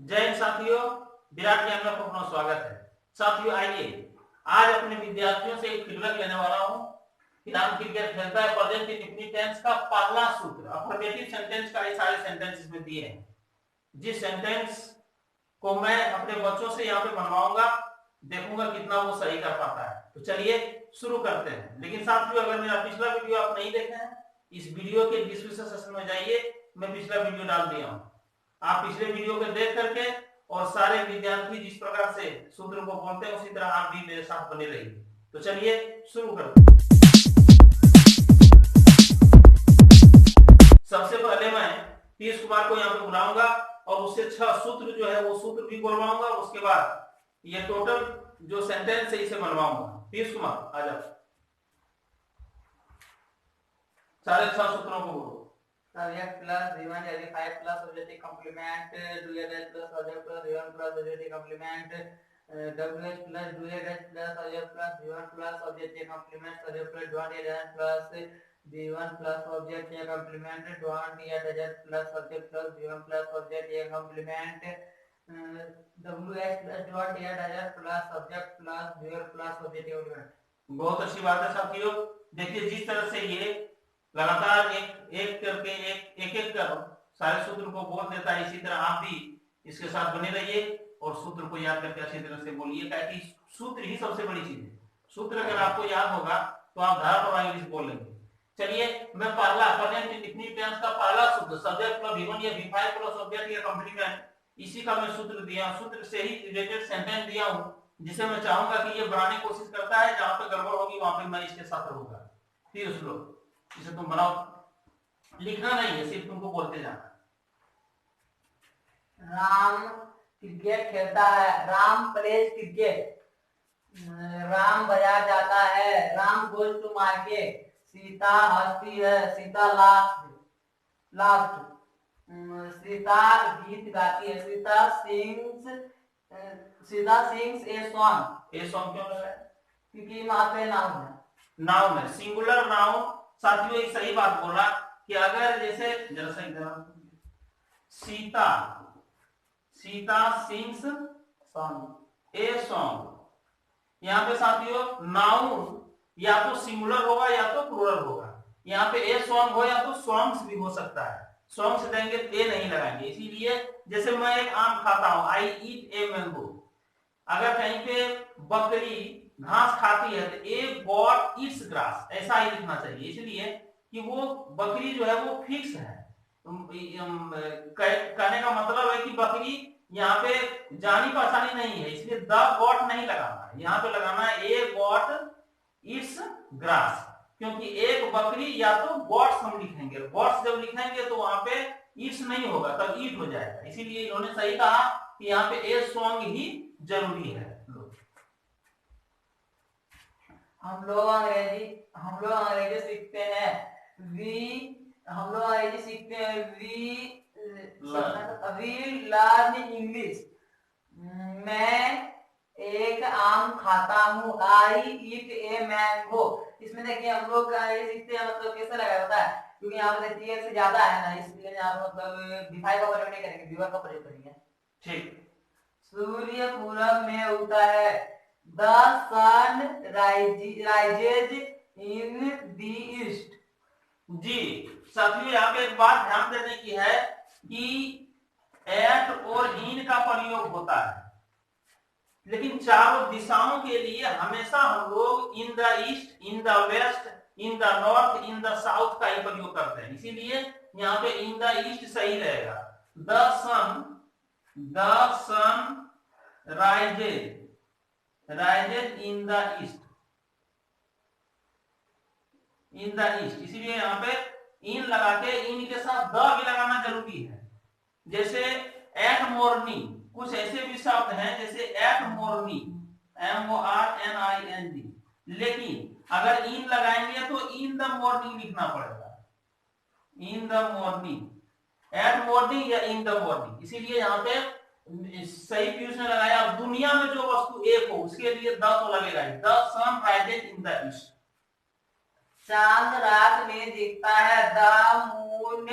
जय हिंद साथियों, विराट ज्ञान में आपका पुनः स्वागत है। साथियों आइए आज अपने विद्यार्थियों से एक फीडबैक लेने वाला हूं। नाम क्रिकेट खेलता है प्रेजेंट इंडेफिनिट टेंस का पहला सूत्र अफर्मेटिव सेंटेंस का ये सारे सेंटेंस इसमें दिए हैं। जिस सेंटेंस को मैं अपने बच्चों से यहाँ पे बनवाऊंगा, देखूंगा कितना वो सही कर पाता है। तो चलिए शुरू करते हैं। लेकिन साथियों अगर मेरा पिछला वीडियो आप नहीं देखे हैं, इस वीडियो के डिस्क्रिप्शन सेक्शन में जाइए, मैं पिछला वीडियो डाल दिया हूं। आप पिछले वीडियो को देख करके और सारे विद्यार्थी जिस प्रकार से सूत्र को बोलते हैं उसी तरह आप भी मेरे साथ बने रहिए। तो चलिए शुरू करते हैं। सबसे पहले मैं पीयूष कुमार को यहाँ पे बुलाऊंगा और उससे 6 सूत्र जो है वो सूत्र भी बोलवाऊंगा। उसके बाद ये टोटल जो सेंटेंस है इसे बनवाऊंगा। पीयूष कुमार आ जाओ, सारे 6 सूत्रों को बोलो। Subject plus V1 verified plus objective complement DUH plus subject plus V1 plus objective complement WH plus DUH plus subject plus V1 plus objective complement subject plus DUH plus V1 plus objective complement DUH plus subject plus V1 plus objective complement WH plus DUH plus subject plus V1 plus objective complement। बहुत अच्छी बात है साथियों। देखिए जिस तरह से ये लगातार एक करके एक कर सारे सूत्र को बोल देता है, इसी तरह आप भी इसके साथ बने रहिए और सूत्र को याद करके अच्छी तरह से बोलिए, क्योंकि सूत्र ही सबसे बड़ी चीज है। सूत्र अगर आपको याद होगा तो आप धाराप्रवाह इंग्लिश बोल लेंगे। चलिए मैं पहला प्रेजेंट इंडेफिनिट टेंस का पहला सूत्र सब्जेक्ट प्लस V1 या V5 प्लस ऑब्जेक्ट या कॉम्प्लीमेंट, इसी का मैं सूत्र दिया, सूत्र से ही रिलेटेड सेंटेंस दिया हूं, जिसे मैं चाहूंगा कि ये बनाने की कोशिश करता है। जहां पे गड़बड़ होगी वहां पे मैं इसके साथ रहूंगा। फिर उस लोग इसे तुम बनाओ, लिखना नहीं है, सिर्फ तुमको बोलते जाना। राम क्रिकेट खेलता है। Ram pledge cricket. राम बाजार जाता है। Ram goes to market. Sita हंसती है। सीता लास्ट। सीता गीत गाती है। Sita sings a song. A song क्यों लगा है? क्योंकि वहां पे नाउन है। नाउन है, सिंगुलर नाउन। साथियों एक सही बात बोला कि अगर जैसे जरा Sita sings song a song, यहाँ पे साथियों नाउन या तो सिंगुलर होगा या तो प्लूरल होगा। यहाँ पे ए सॉन्ग हो या तो सॉन्ग्स भी हो सकता है। सॉन्ग्स देंगे ए नहीं लगाएंगे। इसीलिए जैसे मैं एक आम खाता हूं, आई ईट ए मैंगो, अगर कहीं पे बकरी घास खाती है तो ए गॉट इट्स ग्रास, ऐसा ही लिखना चाहिए। इसलिए कि वो बकरी जो है वो फिक्स है। कहने का मतलब है कि बकरी यहाँ पे जानी पहचानी नहीं है, इसलिए द गॉट नहीं लगाना है, यहाँ पे लगाना है ए गॉट इट्स ग्रास। क्योंकि एक बकरी या तो गॉट्स हम लिखेंगे, गॉट्स जब लिखेंगे तो वहां पे इट्स नहीं होगा, तब ईट हो जाएगा। इसीलिए इन्होंने सही कहा कि यहाँ पे ए सॉन्ग ही जरूरी है। हम लोग अंग्रेजी सीखते हैं। हम लोग अंग्रेजी सीखते हैं। We learn English. मैं एक आम खाता हूँ। I eat a mango. इसमें देखिए हम लोग अंग्रेजी सीखते हैं, मतलब कैसे लगा होता है, क्योंकि यहाँ पे देखिए से ज्यादा है ना, इसलिए यहाँ मतलब V5 का प्रयोग नहीं करेंगे, V1 का प्रयोग करेंगे। ठीक। सूर्य पूरब में उगता है। The sun rises in the east। जी साथियों यहाँ पे एक बात ध्यान देने की है कि एट और इन का प्रयोग होता है, लेकिन चारों दिशाओं के लिए हमेशा हम लोग in the east, in the west, in the north, in the south का ही प्रयोग करते हैं। इसीलिए यहाँ पे इन द ईस्ट सही रहेगा। The sun rises in the east, इसीलिए यहाँ पे इन लगा के इन के साथ द भी लगाना जरूरी है। जैसे एट मॉर्निंग, कुछ ऐसे भी शब्द हैं जैसे एट मॉर्निंग MORNING, लेकिन अगर इन लगाएंगे तो इन द मॉर्निंग लिखना पड़ेगा। In the morning, eight morning या इन द मॉर्निंग। इसीलिए यहाँ पे सही पीयूष ने लगाया। अब दुनिया में जो वस्तु एक हो उसके लिए द तो लगेगा ही। The sun rises in the east. चांद रात में दिखता है। The moon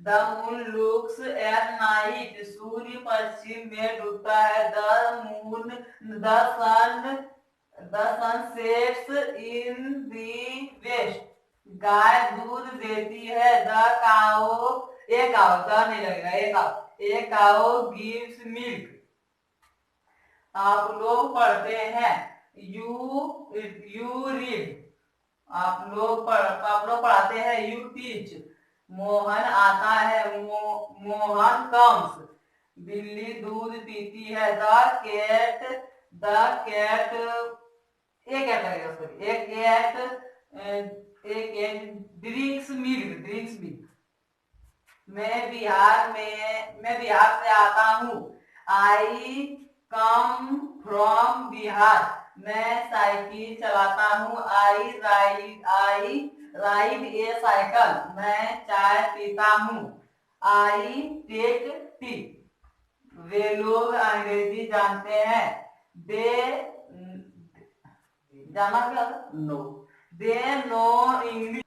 the moon looks at night, सूर्य पश्चिम में डूबता है। The sun sets in the west, गाय दूध देती है। द काओ, एक काओ, द नहीं लगेगा, एक काओ गिव्स मिल्क। आप लोग पढ़ते हैं, यू रीड, आप लोग पढ़ाते हैं, यू टीच। मोहन आता है, मोहन कम्स। बिल्ली दूध पीती है। द कैट एक कैट लगेगा, सॉरी, एक कैट ड्रिंक्स मिल्क। मैं बिहार से आता हूँ। आई कम फ्रॉम बिहार, मैं साइकिल चलाता हूँ। आई राइड ए साइकिल, मैं चाय पीता हूँ। आई टेक टी, वे लोग अंग्रेजी जानते हैं। दे जाना क्या नो, दे नो इंग्लिश।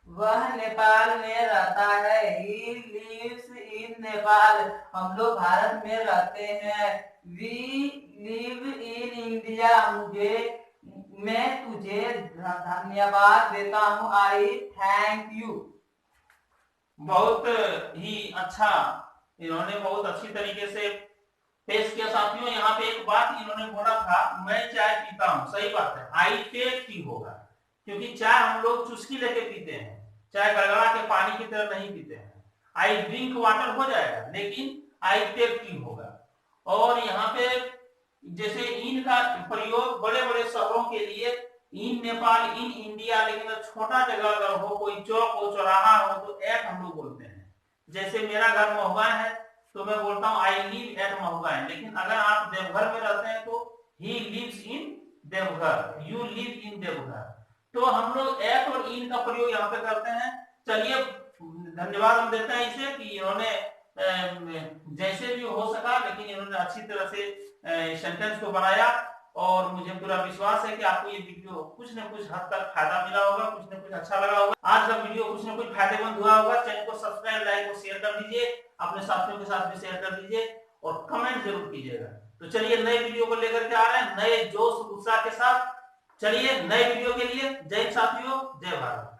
वह नेपाल में रहता है। ही लिव्स इन नेपाल, हम लोग भारत में रहते हैं। वी लिव इन इंडिया, मैं तुझे धन्यवाद देता हूँ। आई थैंक यू। बहुत ही अच्छा, इन्होंने बहुत अच्छी तरीके से पेश किया। साथियों यहाँ पे एक बात इन्होंने बोला था, मैं चाय पीता हूँ, सही बात है, आई टेक टी होगा, क्योंकि चाय हम लोग चुस्की लेके पीते हैं, चाय गड़गड़ा के पानी की तरह नहीं पीते हैं। आई ड्रिंक वाटर हो जाएगा, लेकिन आई टेक टी होगा। और यहाँ पे जैसे इन का प्रयोग बड़े बड़े शहरों के लिए, इन नेपाल, इन इंडिया, लेकिन छोटा जगह अगर हो, कोई चौक हो, चौराहा हो, तो एट हम लोग बोलते हैं। जैसे मेरा घर महुआन है तो मैं बोलता हूँ आई लिव एट महुआन, लेकिन अगर आप देवघर में रहते हैं तो he lives in Deoghar, you live in Deoghar. तो हम लोग एट और इन का प्रयोग यहाँ पे करते हैं। चलिए धन्यवाद हम देते हैं इसे कि इन्होंने जैसे भी हो सका, लेकिन इन्होंने अच्छी तरह से सेंटेंस को बनाया। और मुझे पूरा विश्वास है कि आपको ये वीडियो कुछ न कुछ हद तक फायदा मिला होगा, कुछ न कुछ अच्छा लगा होगा। आज का वीडियो कुछ न कुछ फायदेमंद हुआ होगा। चैनल को सब्सक्राइब, लाइक और शेयर कर दीजिए, अपने साथियों के साथ भी शेयर कर दीजिए और कमेंट जरूर कीजिएगा। तो चलिए नए वीडियो को लेकर के आ रहे हैं, नए जोश उत्साह के साथ। चलिए नए वीडियो के लिए जय साथियों, जय भारत।